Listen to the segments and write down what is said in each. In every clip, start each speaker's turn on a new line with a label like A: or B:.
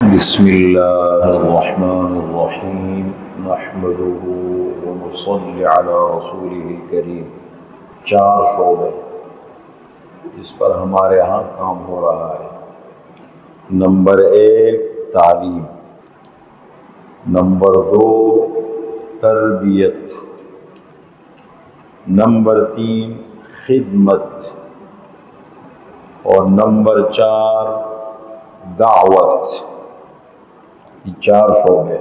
A: بسم اللہ الرحمن الرحیم نحمده ونصلی علی رسولہ الکریم۔ 4 شعبے اس پر ہمارے ہاں کام ہو رہا ہے۔ نمبر 1 تعلیم، نمبر 2 تربیت، نمبر 3 خدمت، اور نمبر 4 دعوت۔ یہ 4 شعبے۔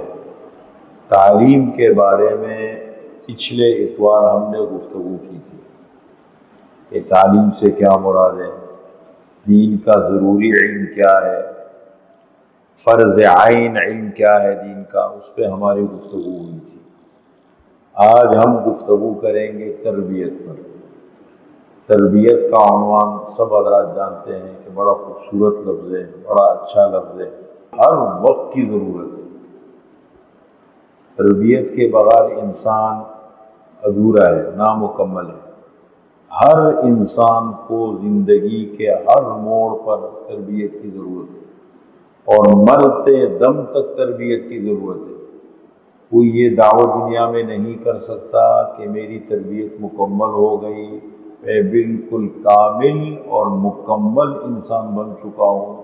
A: تعلیم کے بارے میں پچھلے اتوار ہم نے گفتگو کی تھی کہ تعلیم سے کیا مراد ہے، دین کا ضروری علم کیا ہے، فرض عین علم کیا ہے دین کا، اس پہ ہماری گفتگو ہوئی تھی۔ آج ہم گفتگو کریں گے تربیت پر۔ تربیت کا عنوان سب حضرات جانتے ہیں کہ بڑا خوبصورت لفظ ہے، بڑا اچھا لفظ ہے، ہر وقت کی ضرورت ہے۔ تربیت کے بغیر انسان ادھورا ہے، نامکمل ہے۔ ہر انسان کو زندگی کے ہر موڑ پر تربیت کی ضرورت ہے، اور مرتے دم تک تربیت کی ضرورت ہے۔ کوئی یہ دعوی دنیا میں نہیں کر سکتا کہ میری تربیت مکمل ہو گئی، میں بالکل کامل اور مکمل انسان بن چکا ہوں۔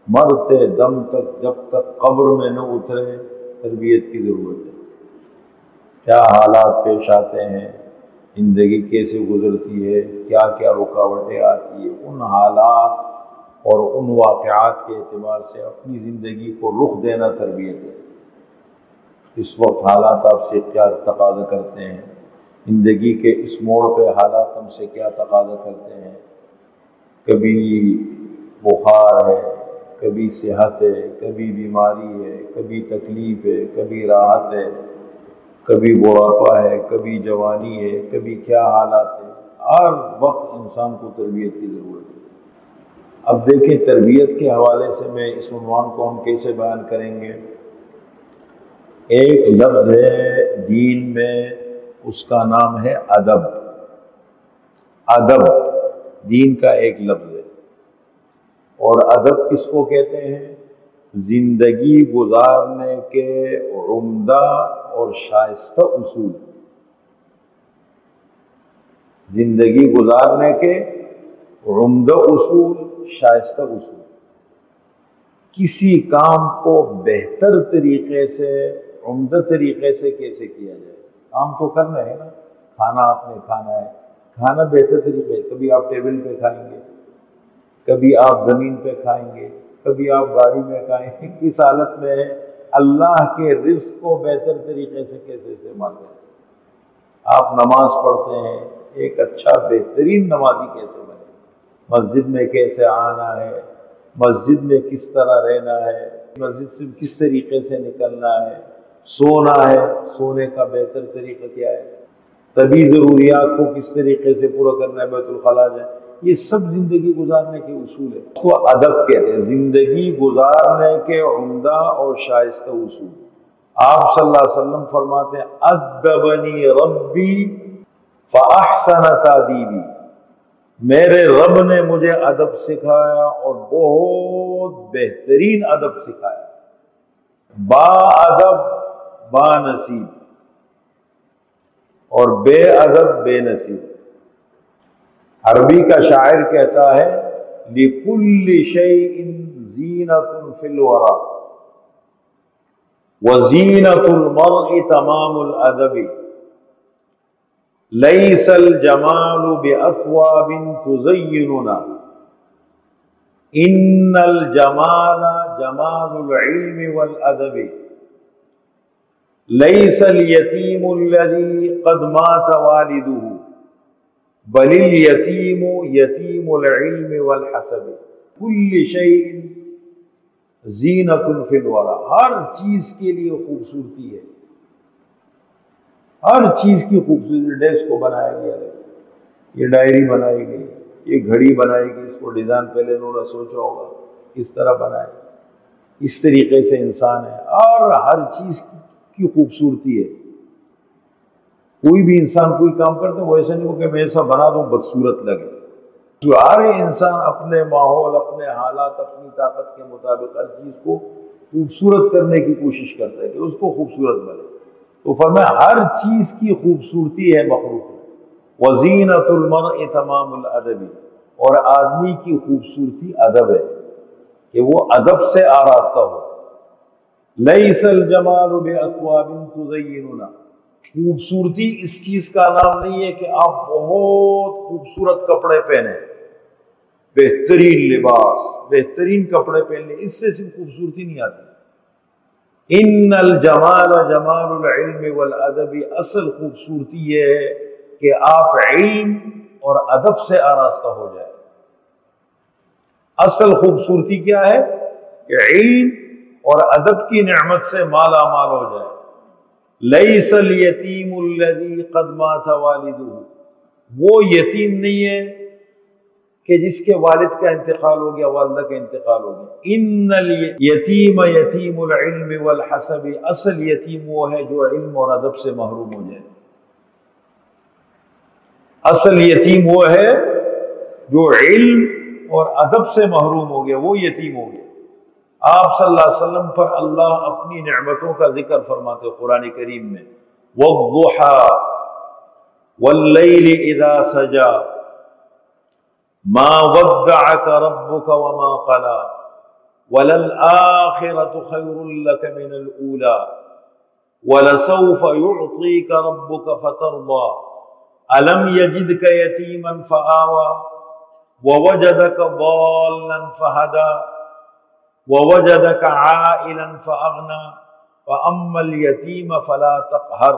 A: مرتے دم تک، جب تک قبر میں نہ اترے، تربیت کی ضرورت ہے۔ کیا حالات پیش آتے ہیں، زندگی کیسے گزرتی ہے، کیا کیا رکاوٹیں آتی ہیں، ان حالات اور ان واقعات کے اعتبار سے اپنی زندگی کو رخ دینا تربیت ہے۔ اس وقت حالات آپ سے کیا تقاضا کرتے ہیں، زندگی کے اس موڑ پہ حالات ہم سے کیا تقاضا کرتے ہیں۔ کبھی بخار ہے، کبھی صحت ہے، کبھی بیماری ہے، کبھی تکلیف ہے، کبھی راحت ہے، کبھی بڑھاپا ہے، کبھی جوانی ہے، کبھی کیا حالات ہیں۔ ہر وقت انسان کو تربیت کی ضرورت ہے۔ اب دیکھیں، تربیت کے حوالے سے میں اس عنوان کو ہم کیسے بیان کریں گے۔ ایک لفظ ہے دین میں، اس کا نام ہے ادب۔ ادب دین کا ایک لفظ ہے، اور ادب کس کو کہتے ہیں؟ زندگی گزارنے کے عمدہ اور شائستہ اصول۔ زندگی گزارنے کے عمدہ اصول، شائستہ اصول۔ کسی کام کو بہتر طریقے سے، عمدہ طریقے سے کیسے کیا جائے۔ کام تو کرنا ہے نا، کھانا آپ نے کھانا ہے، کھانا بہتر طریقے، کبھی آپ ٹیبل پہ کھائیں گے، کبھی آپ زمین پہ کھائیں گے، کبھی آپ گاڑی میں کھائیں گے۔ کس حالت میں ہے، اللہ کے رزق کو بہتر طریقے سے کیسے استعمال کریں۔ آپ نماز پڑھتے ہیں، ایک اچھا بہترین نمازی کیسے بنے، مسجد میں کیسے آنا ہے، مسجد میں کس طرح رہنا ہے، مسجد سے کس طریقے سے نکلنا ہے، سونا ہے، سونے کا بہتر طریقہ کیا ہے، طبی ضروریات کو کس طریقے سے پورا کرنا ہے، بیت الخلاء ہے۔ یہ سب زندگی گزارنے کے اصول ہیں، اس کو ادب کہتے ہیں، زندگی گزارنے کے عمدہ اور شائستہ اصول۔ آپ صلی اللہ علیہ وسلم فرماتے ہیں ادبنی ربی فاحسن تادیبی، میرے رب نے مجھے ادب سکھایا اور بہت بہترین ادب سکھایا۔ با ادب با نصیب، اور بے ادب بے نصیب۔ عربی کا شاعر کہتا ہے لِكُلِّ شَيْءٍ زِينَةٌ فِي الْوَرَى وَزِينَةُ الْمَرْءِ تَمَامُ الْأَدَبِ لَيْسَ الْجَمَالُ بِأَثْوَابٍ تُزَيِّنُنَا إِنَّ الْجَمَالَ جَمَالُ الْعِلْمِ وَالْأَدَبِ لَيْسَ الْيَتِيمُ الَّذِي قَدْ مَاتَ وَالِدُهُ بل الیتیم یتیم العلم والحسب کل شیء زینۃ فی الورى۔ ہر چیز کے لیے خوبصورتی ہے، ہر چیز کی خوبصورتی۔ ڈیسک کو بنایا گیا ہے، یہ ڈائری بنائی گئی، یہ گھڑی بنائی گئی، اس کو ڈیزائن پہلے انہوں نے سوچا ہوگا کس طرح بنائے، اس طریقے سے انسان ہے، اور ہر چیز کی خوبصورتی ہے۔ کوئی بھی انسان کوئی کام کرتا ہے وہ ایسا نہیں ہو کہ میں ایسا بنا دوں بدصورت لگے۔ ہر انسان اپنے ماحول، اپنے حالات، اپنی طاقت کے مطابق ہر چیز کو خوبصورت کرنے کی کوشش کرتا ہے کہ اس کو خوبصورت بنے. تو فرمایا ہر چیز کی خوبصورتی ہے مخلوق میں. وزینۃ المرء تمام الادب، اور آدمی کی خوبصورتی ادب ہے کہ وہ ادب سے آراستہ ہو. لیس الجمال باثواب تزیننا، خوبصورتی اس چیز کا نام نہیں ہے کہ آپ بہت خوبصورت کپڑے پہنیں، بہترین لباس، بہترین کپڑے پہن لیں، اس سے صرف خوبصورتی نہیں آتی. ان الجمال جمال العلم والادب، اصل خوبصورتی یہ ہے کہ آپ علم اور ادب سے آراستہ ہو جائے. اصل خوبصورتی کیا ہے کہ علم اور ادب کی نعمت سے مالا مال ہو جائے. لیس الیتیم الذی قد مات والدہ، وہ یتیم نہیں ہے کہ جس کے والد کا انتقال ہو گیا، والدہ کا انتقال ہو گیا. ان الیتیم یتیم العلم والحسب، اصل یتیم وہ ہے جو علم اور ادب سے محروم ہو جائے. اصل یتیم وہ ہے جو علم اور ادب سے محروم ہو گیا، وہ یتیم ہو گیا. آپ صلی اللہ علیہ وسلم پر اللہ اپنی نعمتوں کا ذکر فرماتے قرآن کریم میں، وَالضُّحَىٰ وَاللَّيْلِ إِذَا سَجَىٰ مَا وَدَّعَكَ رَبُّكَ وَمَا قَلَىٰ وَلَلْآخِرَةُ خَيْرٌ لَكَ مِنَ الْأُولَىٰ وَلَسَوْفَ يُعْطِيكَ رَبُّكَ فَتَرْضَىٰ أَلَمْ يَجِدْكَ يَتِيمًا فَآوَىٰ وَوَجَدَكَ ضَالًّا فَهَدَىٰ وَوَجَدَكَ عَائِلًا فَأَغْنَىٰ فَأَمَّا الْيَتِيمَ فَلَا تَقْهَرْ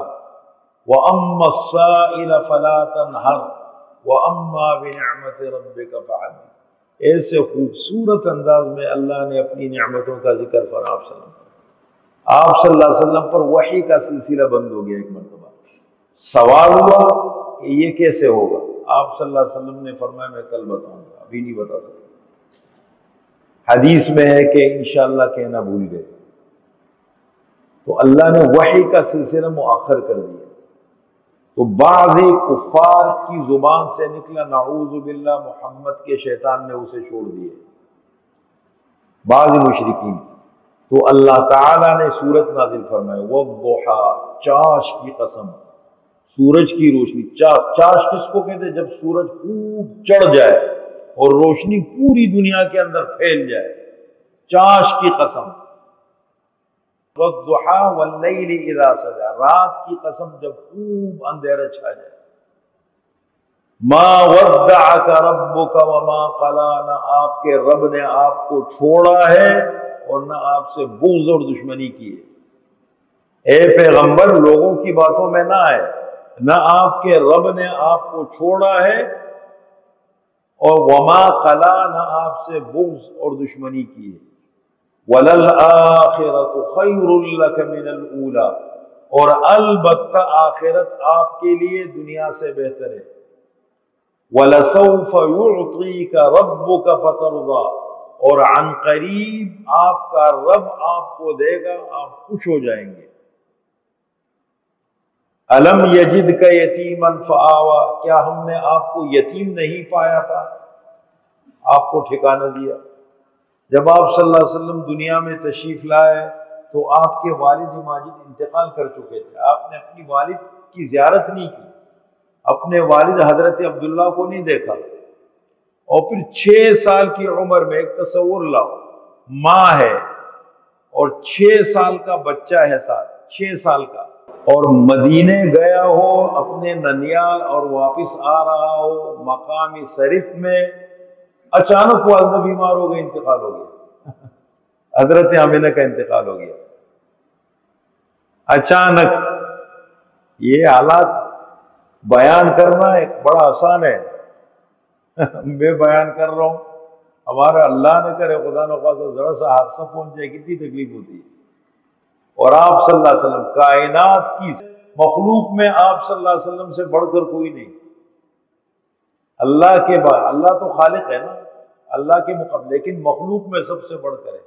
A: وَأَمَّا السَّائِلَ فَلَا تَنْهَرْ وَأَمَّا بِنِعْمَةِ رَبِّكَ فَحَدِّثْ. ایسے خوبصورت انداز میں اللہ نے اپنی نعمتوں کا ذکر فرمایا آپ صلی اللہ علیہ وسلم پر. وحی کا سلسلہ بند ہو گیا. ایک مرتبہ سوال ہوا کہ یہ کیسے ہوگا؟ آپ صلی اللہ علیہ وسلم نے فرمایا میں کل بتاؤں گا، ابھی نہیں بتا سکتا. حدیث میں ہے کہ انشاءاللہ کہنا بھول گئے، تو اللہ نے وحی کا سلسلہ مؤخر کر دیا. تو بعضی کفار کی زبان سے نکلا نعوذ باللہ محمد کے، شیطان نے اسے چھوڑ دیے، بعضی مشرکین. تو اللہ تعالیٰ نے سورت نازل فرمائی وَالضُّحَىٰ، چاش کی قسم، سورج کی روشنی. چاش کس کو کہتے ہیں؟ جب سورج خوب چڑھ جائے اور روشنی پوری دنیا کے اندر پھیل جائے، چاش کی قسم. وَالضُّحَىٰ وَاللَّيْلِ إِذَا سَجَىٰ، رات کی قسم جب خوب اندھیرا چھا جائے. مَا وَدَّعَكَ رَبُّكَ وَمَا قَلَىٰ، نہ آپ کے رب نے آپ کو چھوڑا ہے اور نہ آپ سے بغض اور دشمنی کی ہے. اے پیغمبر لوگوں کی باتوں میں نہ آئے، نہ آپ کے رب نے آپ کو چھوڑا ہے اور وما قلا، نہ آپ سے بغض اور دشمنی کی ہے. وَلَلْآخِرَةُ خَيْرٌ لَكَ مِنَ الْأُولَىٰ، اور البتہ آخرت آپ کے لیے دنیا سے بہتر ہے. وَلَسَوْفَ يُعْطِيكَ رَبُّكَ فَتَرْضَىٰ، اور عن قریب آپ کا رب آپ کو دے گا، آپ خوش ہو جائیں گے. الم یجدک یتیما فآویٰ، کیا ہم نے آپ کو یتیم نہیں پایا تھا، آپ کو ٹھکانہ دیا. جب آپ صلی اللہ علیہ وسلم دنیا میں تشریف لائے تو آپ کے والد ماجد انتقال کر چکے تھے. آپ نے اپنی والد کی زیارت نہیں کی، اپنے والد حضرت عبداللہ کو نہیں دیکھا. اور پھر 6 سال کی عمر میں، ایک تصور لاؤ، ماں ہے اور 6 سال کا بچہ ہے ساتھ، 6 سال کا، اور مدینے گیا ہو اپنے ننیال اور واپس آ رہا ہو مقام شریف میں، اچانک والدہ بیمار ہو گئی، انتقال ہو گیا. حضرت آمنہ کا انتقال ہو گیا اچانک. یہ حالات بیان کرنا ایک بڑا آسان ہے، میں بیان کر رہا ہوں، ہمارا اللہ نہ کرے خدا نخواستہ ذرا سا حادثہ پہنچ جائے کتنی تکلیف ہوتی ہے. اور آپ صلی اللہ علیہ وسلم کائنات کی مخلوق میں آپ صلی اللہ علیہ وسلم سے بڑھ کر کوئی نہیں. اللہ کے بعد، اللہ تو خالق ہے نا، اللہ کے مقابلے، لیکن مخلوق میں سب سے بڑھ کر ہے.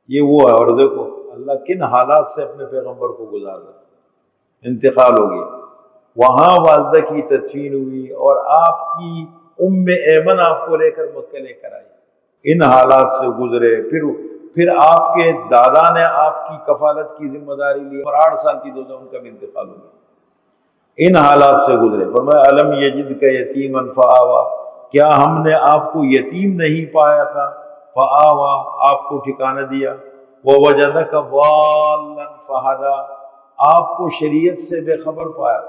A: یہ وہ ہے. اور دیکھو اللہ کن حالات سے اپنے پیغمبر کو گزار رہا. انتقال ہو گیا، وہاں والدہ کی تدفین ہوئی اور آپ کی ام ایمن آپ کو لے کر مکہ لے کر آئی. ان حالات سے گزرے، پھر پھر آپ کے دادا نے آپ کی کفالت کی ذمہ داری لی اور 8 سال کی دوسرا ان کا بھی انتقال ہو گیا، ان حالات سے گزرے۔ فرمایا الم یجدک یتیما فآوا، کیا ہم نے آپ کو یتیم نہیں پایا تھا، فآوا آپ کو ٹھکانہ دیا، ووجدک ضالا فہدی آپ کو شریعت سے بے خبر پایا،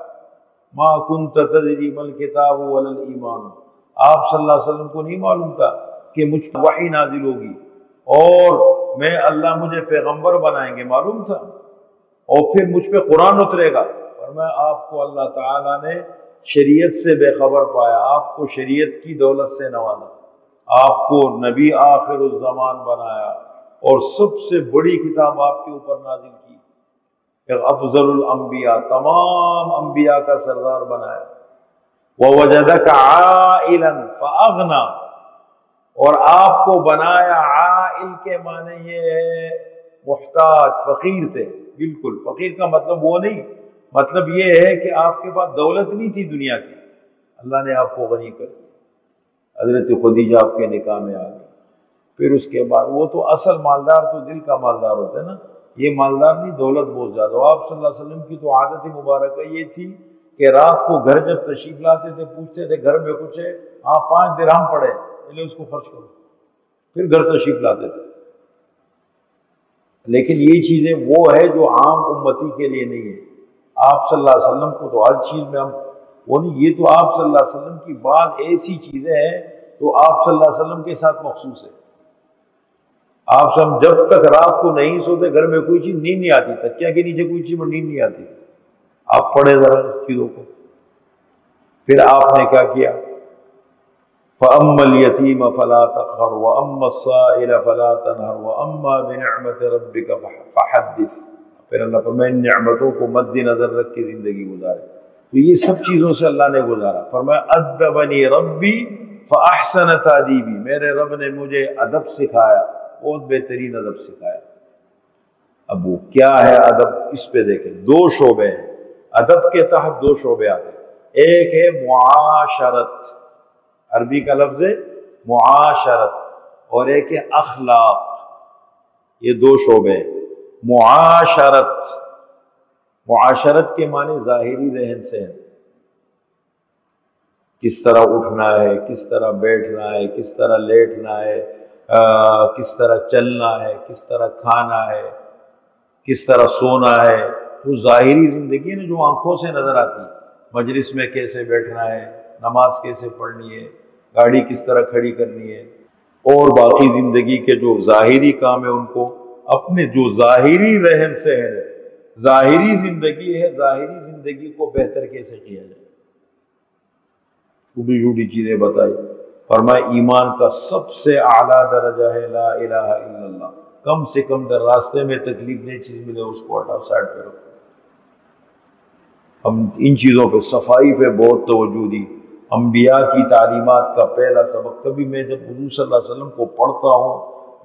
A: ما کنت تدری ما الکتاب ولا الایمان آپ صلی اللہ علیہ وسلم کو نہیں معلوم تھا کہ مجھ پر وحی نازل ہوگی اور میں اللہ مجھے پیغمبر بنائیں گے، معلوم تھا، اور پھر مجھ پہ قرآن اترے گا۔ اور میں آپ کو اللہ تعالیٰ نے شریعت سے بے خبر پایا، آپ کو شریعت کی دولت سے نوازا، آپ کو نبی آخر الزمان بنایا اور سب سے بڑی کتاب آپ کے اوپر نازل کی، ایک افضل الانبیاء تمام انبیاء کا سردار بنایا۔ وَوَجَدَكَ عَائِلًا فَأَغْنَى اور آپ کو بنایا، عائل کے معنی یہ ہے محتاج، فقیر تھے، بالکل فقیر کا مطلب وہ نہیں، مطلب یہ ہے کہ آپ کے پاس دولت نہیں تھی دنیا کی، اللہ نے آپ کو غنی کر دیا، حضرت خدیجہ آپ کے نکاح میں آ گئی، پھر اس کے بعد وہ تو اصل مالدار تو دل کا مالدار ہوتا ہے نا، یہ مالدار نہیں، دولت بہت زیادہ۔ آپ صلی اللہ علیہ وسلم کی تو عادت مبارکہ یہ تھی کہ رات کو گھر جب تشریف لاتے تھے پوچھتے تھے گھر میں کچھ ہے، ہاں 5 درہم پڑے پہلے اس کو خرچ کرو، پھر گھر تشریف لاتے تھے۔ لیکن یہ چیزیں وہ ہے جو عام امتی کے لیے نہیں ہے، آپ صلی اللہ علیہ وسلم کو تو ہر چیز میں ہم وہ نہیں، یہ تو آپ صلی اللہ علیہ وسلم کی بعض ایسی چیزیں ہیں تو آپ صلی اللہ علیہ وسلم کے ساتھ مخصوص ہے۔ آپ سب جب تک رات کو نہیں سوتے گھر میں کوئی چیز نیند نہیں آتی، تکیہ کے نیچے کوئی چیز میں نیند نہیں آتی، آپ پڑھے ذرا اس چیزوں کو۔ پھر آپ نے کیا کیا، فَأَمَّا الْيَتِيمَ فَلَا تَقْهَرْ وَأَمَّا السَّائِلَ فَلَا تَنْهَرْ وَأَمَّا بِنِعْمَةِ رَبِّكَ فَحَدِّثْ۔ پھر اللہ فرمائے ان نعمتوں کو مد نظر رکھ کے زندگی گزارے، تو یہ سب چیزوں سے اللہ نے گزارا۔ فرمایا أَدَّبَنِي رَبِّي فَأَحْسَنَ تَأْدِيبِي، میرے رب نے مجھے ادب سکھایا، بہت بہترین ادب سکھایا۔ اب وہ کیا ہے ادب، اس پہ دیکھیں، 2 شعبے ہیں ادب کے تحت، 2 شعبے آتے ہیں، ایک ہے معاشرت، عربی کا لفظ ہے معاشرت، اور ایک ہے اخلاق، یہ 2 شعبے ہیں۔ معاشرت، معاشرت کے معنی ظاہری رہن سہن، کس طرح اٹھنا ہے، کس طرح بیٹھنا ہے، کس طرح لیٹنا ہے، کس طرح چلنا ہے، کس طرح کھانا ہے، کس طرح سونا ہے، تو ظاہری زندگی ہے نا جو آنکھوں سے نظر آتی ہے، مجلس میں کیسے بیٹھنا ہے، نماز کیسے پڑھنی ہے، گاڑی کس طرح کھڑی کرنی ہے، اور باقی زندگی کے جو ظاہری کام ہے ان کو اپنے جو ظاہری رہن سہن ہے، ظاہری زندگی ہے، ظاہری زندگی کو بہتر کیسے کیا جائے، چھوٹی چھوٹی چیزیں بتائی۔ فرمایا ایمان کا سب سے اعلیٰ درجہ ہے لا الہ الا اللہ، کم سے کم در راستے میں تکلیف دہ چیز ملے اس کو ہٹاؤ، سائڈ پہ رکھو۔ ہم ان چیزوں پہ، صفائی پہ بہت توجہ دی، انبیاء کی تعلیمات کا پہلا سبق۔ کبھی میں جب حضور صلی اللہ علیہ وسلم کو پڑھتا ہوں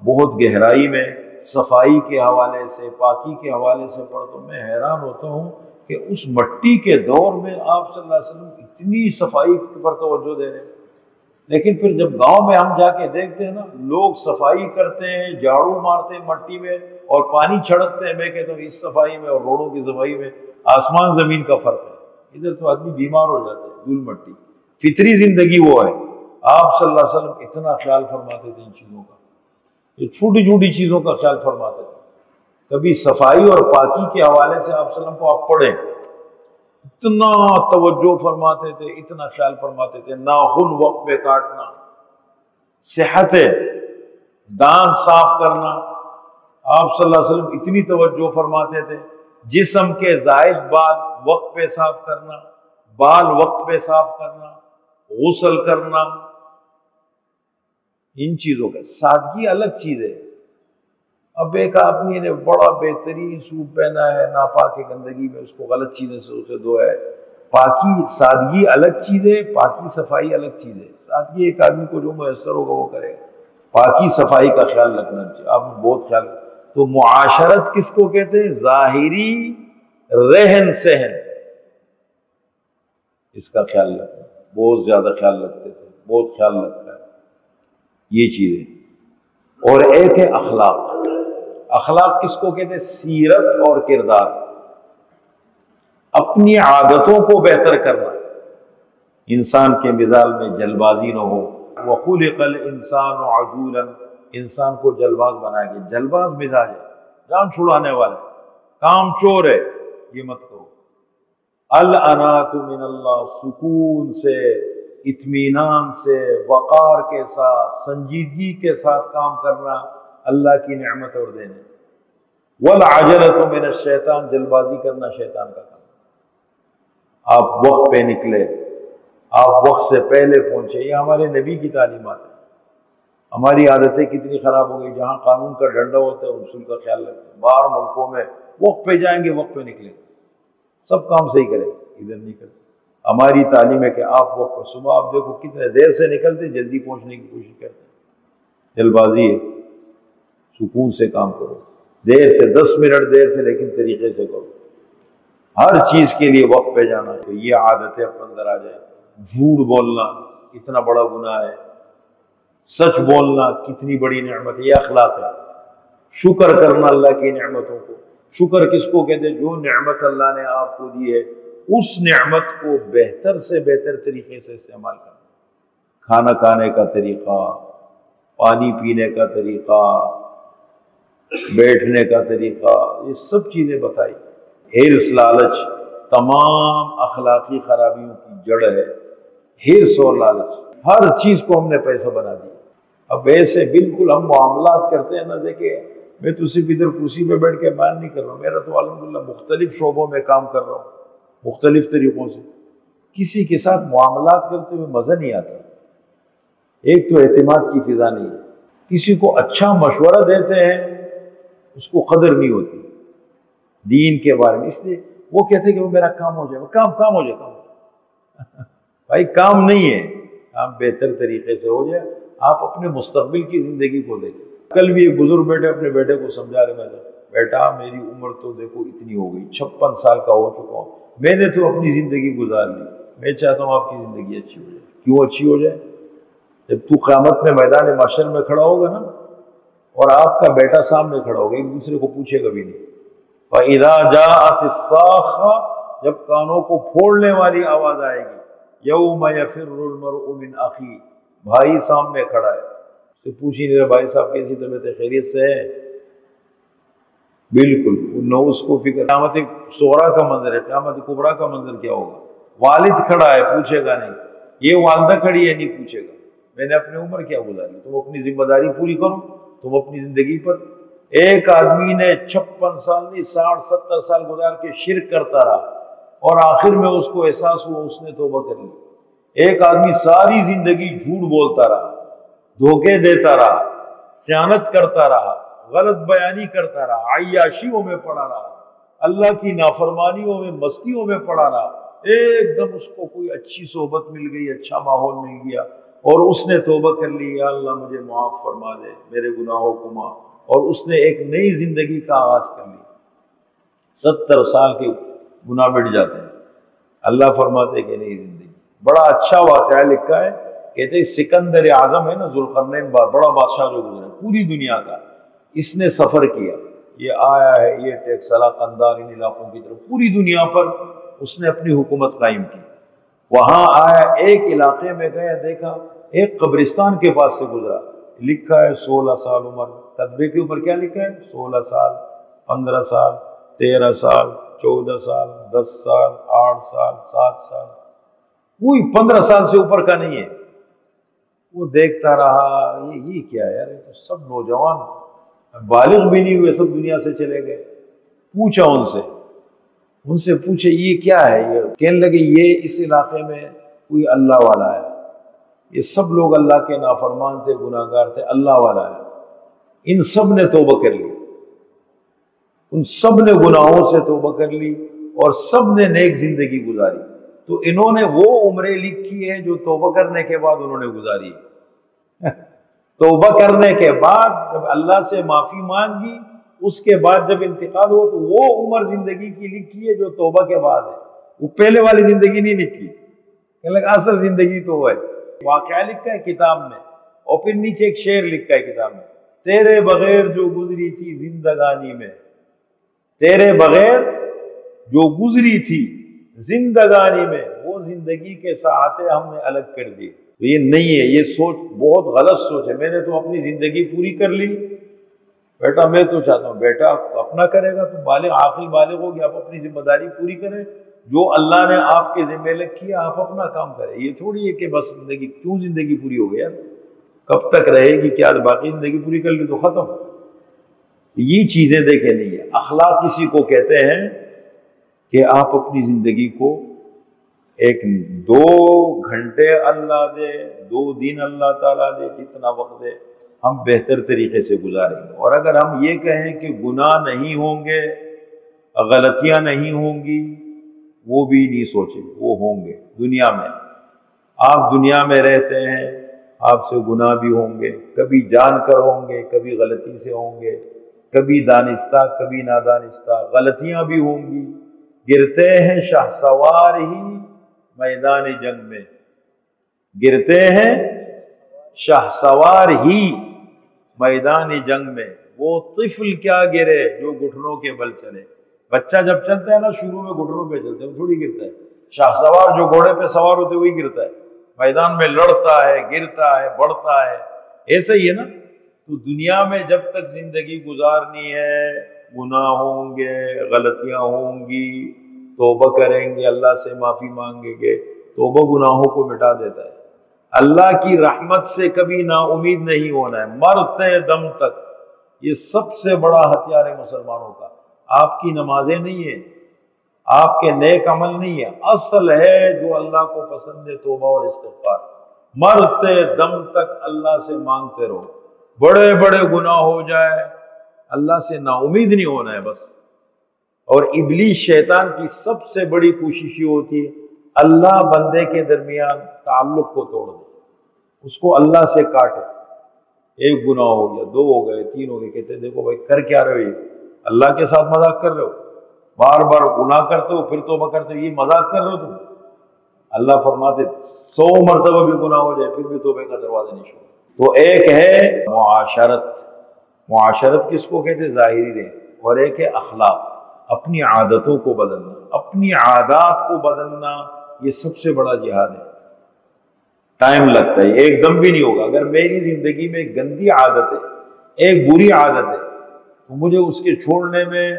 A: بہت گہرائی میں، صفائی کے حوالے سے، پاکی کے حوالے سے پڑھتا ہوں، میں حیران ہوتا ہوں کہ اس مٹی کے دور میں آپ صلی اللہ علیہ وسلم اتنی صفائی پر توجہ دے رہے ہیں، لیکن پھر جب گاؤں میں ہم جا کے دیکھتے ہیں نا، لوگ صفائی کرتے ہیں، جھاڑو مارتے ہیں مٹی میں اور پانی چھڑکتے ہیں، میں کہتا ہوں اس صفائی میں اور روڈوں کی صفائی میں آسمان زمین کا فرق ہے، ادھر تو آدمی بیمار ہو جاتا ہے، دھول مٹی، فطری زندگی وہ ہے۔ آپ صلی اللہ علیہ وسلم اتنا خیال فرماتے تھے ان چیزوں کا، یہ چھوٹی چھوٹی چیزوں کا خیال فرماتے تھے۔ کبھی صفائی اور پاکی کے حوالے سے آپ صلی اللہ علیہ وسلم کو آپ پڑھیں، اتنا توجہ فرماتے تھے، اتنا خیال فرماتے تھے، ناخن وقت پہ کاٹنا، صحت، دانت صاف کرنا، آپ صلی اللہ علیہ وسلم اتنی توجہ فرماتے تھے، جسم کے زائد بال وقت پہ صاف کرنا، بال وقت پہ صاف کرنا، غسل کرنا، ان چیزوں کا سادگی الگ چیز ہے۔ اب ایک آدمی نے بڑا بہترین سوٹ پہنا ہے، ناپاک گندگی میں اس کو غلط چیزیں سے اسے دھویا ہے، پاکی سادگی الگ چیز ہے، پاکی صفائی الگ چیز ہے۔ سادگی ایک آدمی کو جو میسر ہوگا وہ کرے گا، پاکی صفائی کا خیال رکھنا چاہیے، آپ نے بہت خیال۔ تو معاشرت کس کو کہتے ہیں؟ ظاہری رہن سہن، اس کا خیال رکھنا، بہت زیادہ خیال رکھتے تھے، بہت خیال رکھتا ہے یہ چیزیں۔ اور ایک ہے اخلاق، اخلاق کس کو کہتے ہیں؟ سیرت اور کردار، اپنی عادتوں کو بہتر کرنا، انسان کے مزاج میں جلد بازی نہ ہو۔ وَخُلِقَ الْإِنسَانُ عَجُولًا، انسان کو جلد باز بنایا گیا، جلد باز مزاج ہے، جان چھڑانے والا ہے، کام چور ہے، یہ مت کرو۔ الْأَنَاتُ مِنَ اللَّهِ، سکون سے، اطمینان سے، وقار کے ساتھ، سنجیدگی کے ساتھ کام کرنا اللہ کی نعمت اور دینے۔ وَالْعَجَلَةُ مِنَ الشَّيْطَانِ، جلد بازی کرنا شیطان کا کام۔ آپ وقت پہ نکلے، آپ وقت سے پہلے پہنچے، یہ ہمارے نبی کی تعلیمات ہیں۔ ہماری عادتیں کتنی خراب ہو گئی، جہاں قانون کا ڈنڈا ہوتا ہے اصول کا خیال رکھتے ہیں، باہر ملکوں میں وقت پہ جائیں گے، وقت پہ نکلیں گے، سب کام صحیح کریں گے، ادھر نہیں کریں۔ ہماری تعلیم ہے کہ آپ وقت پہ، صبح آپ دیکھو کتنے دیر سے نکلتے، جلدی پہنچنے کی کوشش کرتے ہیں۔ جلد بازی ہے، سکون سے کام کرو، دیر سے 10 منٹ دیر سے، لیکن طریقے سے کرو۔ ہر چیز کے لیے وقت پہ جانا ہے، یہ عادتیں اپنے اندر آ جائیں۔ جھوٹ بولنا اتنا بڑا گناہ ہے، سچ بولنا کتنی بڑی نعمت ہے، یہ اخلاق ہے۔ شکر کرنا اللہ کی نعمتوں کو، شکر کس کو کہتے ہیں؟ جو نعمت اللہ نے آپ کو دی ہے اس نعمت کو بہتر سے بہتر طریقے سے استعمال کرنا، کھانا کھانے کا طریقہ، پانی پینے کا طریقہ، بیٹھنے کا طریقہ، یہ سب چیزیں بتائی۔ ہرس، لالچ تمام اخلاقی خرابیوں کی جڑ ہے، ہرس اور لالچ، ہر چیز کو ہم نے پیسہ بنا دیا۔ اب ایسے بالکل ہم معاملات کرتے ہیں نا، دیکھیں میں تو صرف ادھر کرسی پہ بیٹھ کے بیان نہیں کر رہا ہوں، میرا تو الحمدللہ مختلف شعبوں میں کام کر رہا ہوں، مختلف طریقوں سے۔ کسی کے ساتھ معاملات کرتے ہوئے مزہ نہیں آتا، ایک تو اعتماد کی فضا نہیں ہے، کسی کو اچھا مشورہ دیتے ہیں اس کو قدر نہیں ہوتی دین کے بارے میں، اس لیے وہ کہتے ہیں کہ وہ میرا کام ہو جائے، کام ہو جائے بھائی کام نہیں ہے، کام بہتر طریقے سے ہو جائے، آپ اپنے مستقبل کی زندگی کو دیکھیں۔ کل بھی ایک بزرگ بیٹے اپنے بیٹے کو سمجھا رہے، میں بیٹا میری عمر تو دیکھو اتنی ہو گئی، 56 سال کا ہو چکا ہوں، میں نے تو اپنی زندگی گزار لی، میں چاہتا ہوں آپ کی زندگی اچھی ہو جائے۔ کیوں اچھی ہو جائے؟ جب تو قیامت میں میدان محشر میں کھڑا ہوگا نا، اور آپ کا بیٹا سامنے کھڑا ہوگا، ایک دوسرے کو پوچھے گا بھی نہیں۔ فَإِذَا جَاءَتِ الصَّاخَّةُ، جب کانوں کو پھوڑنے والی آواز آئے گی، يَوْمَ يَفِرُّ الْمَرْءُ مِنْ أَخِيهِ، بھائی سامنے کھڑا ہے، اس سے پوچھ ہی نہیں رہا بھائی صاحب کیسی طبیعت ہے، خیریت سے ہے؟ بالکل نہ اس کو فکر۔ قیامت صغریٰ کا منظر ہے، قیامت کبریٰ کا منظر کیا ہوگا؟ والد کھڑا ہے، پوچھے گا نہیں، یہ والدہ کھڑی ہے، نہیں پوچھے گا میں نے اپنی عمر کیا گزاری، تم اپنی ذمہ داری پوری کرو، تم اپنی زندگی پر۔ ایک آدمی نے 56 سال نہیں 60-70 سال گزار کے شرک کرتا رہا، اور آخر میں اس کو احساس ہوا اس نے توبہ کر لی۔ ایک آدمی ساری زندگی جھوٹ بولتا رہا، دھوکے دیتا رہا، خیانت کرتا رہا، غلط بیانی کرتا رہا، عیاشیوں میں پڑا رہا، اللہ کی نافرمانیوں میں، مستیوں میں پڑا رہا، ایک دم اس کو کوئی اچھی صحبت مل گئی، اچھا ماحول مل گیا، اور اس نے توبہ کر لی، یا اللہ مجھے معاف فرما دے، میرے گناہوں کو معاف، اور اس نے ایک نئی زندگی کا آغاز کر لی۔ 70 سال کے گناہ مٹ جاتے ہیں، اللہ فرماتے کہ نئی زندگی۔ بڑا اچھا واقعہ لکھا ہے، کہتے ہیں سکندر اعظم ہے نا، ذوالقرنین بڑا بادشاہ جو گزرا پوری دنیا کا، اس نے سفر کیا، یہ آیا ہے یہ ٹیکسلا قندار ان علاقوں کی طرف، پوری دنیا پر اس نے اپنی حکومت قائم کی۔ وہاں آیا، ایک علاقے میں گیا، دیکھا ایک قبرستان کے پاس سے گزرا، لکھا ہے 16 سال عمر، کتبے کے اوپر کیا لکھا ہے؟ 16 سال، 15 سال، 13 سال، 14 سال، 10 سال، 8 سال، 7 سال، کوئی 15 سال سے اوپر کا نہیں ہے۔ وہ دیکھتا رہا، یہ کیا ہے یار، تو سب نوجوان بالغ بھی نہیں ہوئے، سب دنیا سے چلے گئے۔ پوچھا ان سے پوچھے یہ کیا ہے؟ یہ کہنے لگے یہ اس علاقے میں کوئی اللہ والا ہے، یہ سب لوگ اللہ کے نافرمان تھے، گناہ گار تھے، اللہ والا ہے، ان سب نے توبہ کر لی، ان سب نے گناہوں سے توبہ کر لی، اور سب نے نیک زندگی گزاری۔ تو انہوں نے وہ عمریں لکھی ہے جو توبہ کرنے کے بعد انہوں نے گزاری ہے۔ توبہ کرنے کے بعد جب اللہ سے معافی مانگی، اس کے بعد جب انتقال ہوا، تو وہ عمر زندگی کی لکھی ہے جو توبہ کے بعد ہے، وہ پہلے والی زندگی نہیں لکھی۔ کہنے لگا اصل زندگی تو ہے۔ واقعہ لکھا ہے کتاب میں، اور پھر نیچے ایک شعر لکھا ہے کتاب میں، تیرے بغیر جو گزری تھی زندگانی میں، تیرے بغیر جو گزری تھی زندگانی میں، وہ زندگی کے ساعتیں ہم نے الگ کر دی۔ تو یہ نہیں ہے، یہ سوچ بہت غلط سوچ ہے۔ میں نے تو اپنی زندگی پوری کر لی بیٹا، میں تو چاہتا ہوں بیٹا اپنا کرے گا، تو بالغ عاقل بالغ ہو گیا، آپ اپنی ذمہ داری پوری کریں، جو اللہ نے آپ کے ذمہ رکھی ہے آپ اپنا کام کریں۔ یہ تھوڑی ہے کہ بس زندگی کیوں زندگی پوری ہو گئی یار، کب تک رہے گی، کیا باقی زندگی پوری کر لی تو ختم۔ یہ چیزیں دیکھیں نہیں ہے۔ اخلاق کسی کو کہتے ہیں کہ آپ اپنی زندگی کو 1-2 گھنٹے اللہ دے، 2 دن اللہ تعالیٰ دے، جتنا وقت دے ہم بہتر طریقے سے گزاریں گے۔ اور اگر ہم یہ کہیں کہ گناہ نہیں ہوں گے، غلطیاں نہیں ہوں گی، وہ بھی نہیں سوچیں، وہ ہوں گے۔ دنیا میں آپ دنیا میں رہتے ہیں، آپ سے گناہ بھی ہوں گے، کبھی جان کر ہوں گے، کبھی غلطی سے ہوں گے، کبھی دانستہ کبھی نادانستہ، غلطیاں بھی ہوں گی۔ گرتے ہیں شہسوار ہی میدان جنگ میں، گرتے ہیں شہسوار ہی میدان جنگ میں، وہ طفل کیا گرے جو گھٹنوں کے بل چلے۔ بچہ جب چلتا ہے نا شروع میں گھٹنوں پہ چلتا ہے، وہ تھوڑی گرتا ہے۔ شہسوار جو گھوڑے پہ سوار ہوتے وہی گرتا ہے، میدان میں لڑتا ہے، گرتا ہے، بڑھتا ہے۔ ایسا ہی ہے نا۔ تو دنیا میں جب تک زندگی گزارنی ہے، گناہ ہوں گے، غلطیاں ہوں گی، توبہ کریں گے، اللہ سے معافی مانگیں گے، توبہ گناہوں کو مٹا دیتا ہے۔ اللہ کی رحمت سے کبھی نا امید نہیں ہونا ہے، مرتے دم تک۔ یہ سب سے بڑا ہتھیار ہے مسلمانوں کا۔ آپ کی نمازیں نہیں ہیں، آپ کے نیک عمل نہیں ہے، اصل ہے جو اللہ کو پسند ہے توبہ اور استغفار۔ مرتے دم تک اللہ سے مانگتے رہو، بڑے بڑے گناہ ہو جائے اللہ سے نا امید نہیں ہونا ہے بس۔ اور ابلیس شیطان کی سب سے بڑی کوشش یہ ہوتی ہے اللہ بندے کے درمیان تعلق کو توڑ دے، اس کو اللہ سے کاٹے۔ ایک گناہ ہو گیا، 2 ہو گئے، 3 ہو گئے، کہتے دیکھو بھائی کر کیا رہے ہو، یہ اللہ کے ساتھ مذاق کر رہے ہو، بار بار گناہ کرتے ہو پھر توبہ کرتے ہو، یہ مذاق کر رہے ہو تم۔ اللہ فرماتے 100 مرتبہ بھی گناہ ہو جائے پھر بھی توبہ کا دروازہ نہیں چھوڑو۔ تو ایک ہے معاشرت، معاشرت کس کو کہتے ظاہری رہے، اور ایک ہے اخلاق، اپنی عادتوں کو بدلنا، اپنی عادات کو بدلنا، یہ سب سے بڑا جہاد ہے۔ ٹائم لگتا ہے، ایک دم بھی نہیں ہوگا۔ اگر میری زندگی میں ایک گندی عادت ہے، ایک بری عادت ہے، تو مجھے اس کے چھوڑنے میں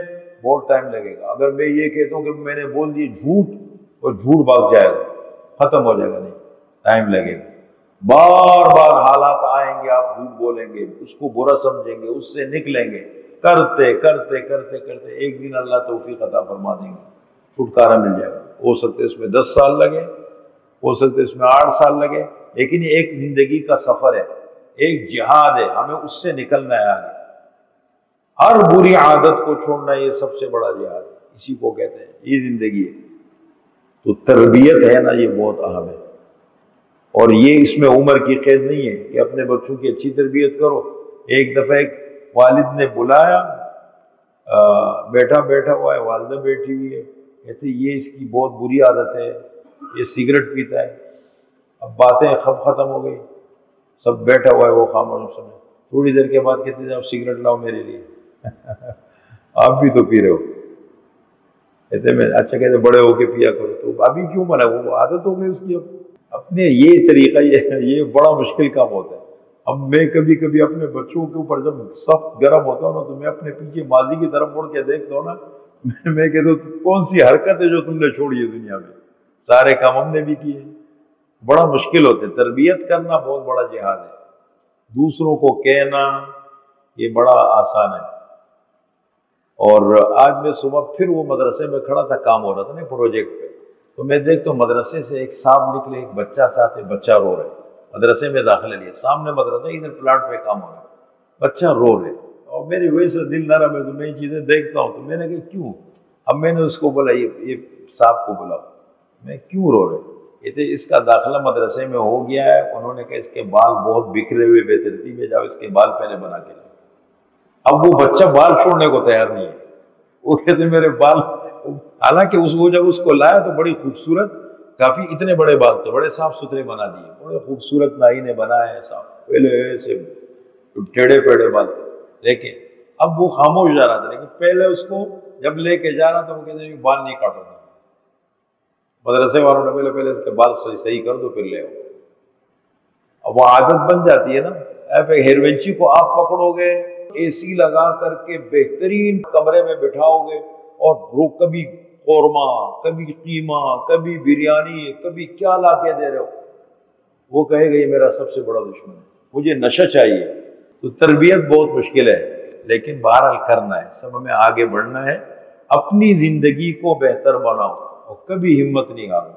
A: بہت ٹائم لگے گا۔ اگر میں یہ کہتا ہوں کہ میں نے بول دی جھوٹ، اور جھوٹ بھاگ جائے گا، ختم ہو جائے گا، نہیں، ٹائم لگے گا۔ بار بار حالات آئیں گے، آپ جھوٹ بولیں گے، اس کو برا سمجھیں گے، اس سے نکلیں گے، کرتے کرتے کرتے کرتے ایک دن اللہ توفیق عطا فرما دیں گے، چھٹکارا مل جائے گا۔ ہو سکتے اس میں 10 سال لگے، ہو سکتے اس میں 8 سال لگے، لیکن یہ ایک زندگی کا سفر ہے، ایک جہاد ہے، ہمیں اس سے نکلنا ہے آگے۔ ہر بری عادت کو چھوڑنا یہ سب سے بڑا جہاد ہے، اسی کو کہتے ہیں، یہ زندگی ہے۔ تو تربیت ہے نا، یہ بہت اہم ہے، اور یہ اس میں عمر کی قید نہیں ہے کہ اپنے بچوں کی اچھی تربیت کرو۔ ایک دفعہ ایک والد نے بلایا، بیٹا بیٹھا ہوا ہے، والدہ بیٹھی ہوئی ہے، کہتے یہ اس کی بہت بری عادت ہے، یہ سگریٹ پیتا ہے۔ اب باتیں ختم ہو گئی، سب بیٹھا ہوا ہے، وہ خاموش سمجھ۔ تھوڑی دیر کے بعد کہتے ہیں اب سگریٹ لاؤ میرے لیے آپ بھی تو پی رہے ہو۔ کہتے میں اچھا، کہتے بڑے ہو کے پیا کرو، تو ابھی کیوں منع، وہ عادت ہو گئی اس کی۔ اب اپنے یہ طریقہ یہ بڑا مشکل کام ہوتا ہے۔ اب میں کبھی کبھی اپنے بچوں کے اوپر جب سخت گرم ہوتا ہوں نا، تو میں اپنے پیچھے ماضی کی طرف مڑ کے دیکھتا ہوں نا، میں کہتا ہوں کون سی حرکت ہے جو تم نے چھوڑی ہے دنیا میں، سارے کام ہم نے بھی کیے۔ بڑا مشکل ہوتا ہے، تربیت کرنا بہت بڑا جہاد ہے۔ دوسروں کو کہنا یہ بڑا آسان ہے۔ اور آج میں صبح پھر وہ مدرسے میں کھڑا تھا، کام ہو رہا تھا نا پروجیکٹ پہ، تو میں دیکھتا ہوں مدرسے سے ایک صاحب نکلے، ایک بچہ ساتھ ہے، بچہ رو رہا ہے، مدرسے میں داخلہ لیا، سامنے مدرسہ، ادھر پلانٹ پہ کام ہو رہا ہے، بچہ رو رہے، اور میری وجہ سے دل نرم ہے، تو میں یہ چیزیں دیکھتا ہوں، تو میں نے کہا کیوں؟ اب میں نے اس کو بولا یہ صاحب کو بولا، میں کیوں رو رہے؟ کہتے اس کا داخلہ مدرسے میں ہو گیا ہے، انہوں نے کہا اس کے بال بہت بکھرے ہوئے بے ترتیب ہے، جاؤ اس کے بال پہلے بنا کے لاؤ۔ اب وہ بچہ بال چھوڑنے کو تیار نہیں ہے، وہ کہتے میرے بال، حالانکہ وہ جب اس کو لایا تو بڑی خوبصورت، کافی اتنے بڑے بال تھے، بڑے صاف ستھرے بنا دیے، بڑے خوبصورت نائی نے بنائے صاف، پہلے ایسے ٹیڑھے پیڑے بال تھے، لیکن اب وہ خاموش جا رہا تھا، لیکن پہلے اس کو جب لے کے جا رہا تھا وہ کہتے ہیں بال نہیں کاٹو گا، مدرسے والوں نے پہلے اس کے بال صحیح کر دو پھر لے آؤ۔ اب وہ عادت بن جاتی ہے نا، اب ہیروینچی کو آپ پکڑو گے، اے سی لگا کر کے بہترین کمرے میں بٹھاؤ گے، اور وہ کبھی قورمہ، کبھی قیمہ، کبھی بریانی، کبھی کیا لا کے دے رہے ہو، وہ کہے گا یہ میرا سب سے بڑا دشمن ہے، مجھے نشہ چاہیے۔ تو تربیت بہت مشکل ہے، لیکن بہرحال کرنا ہے، سب ہمیں آگے بڑھنا ہے، اپنی زندگی کو بہتر بناؤ اور کبھی ہمت نہیں ہارو۔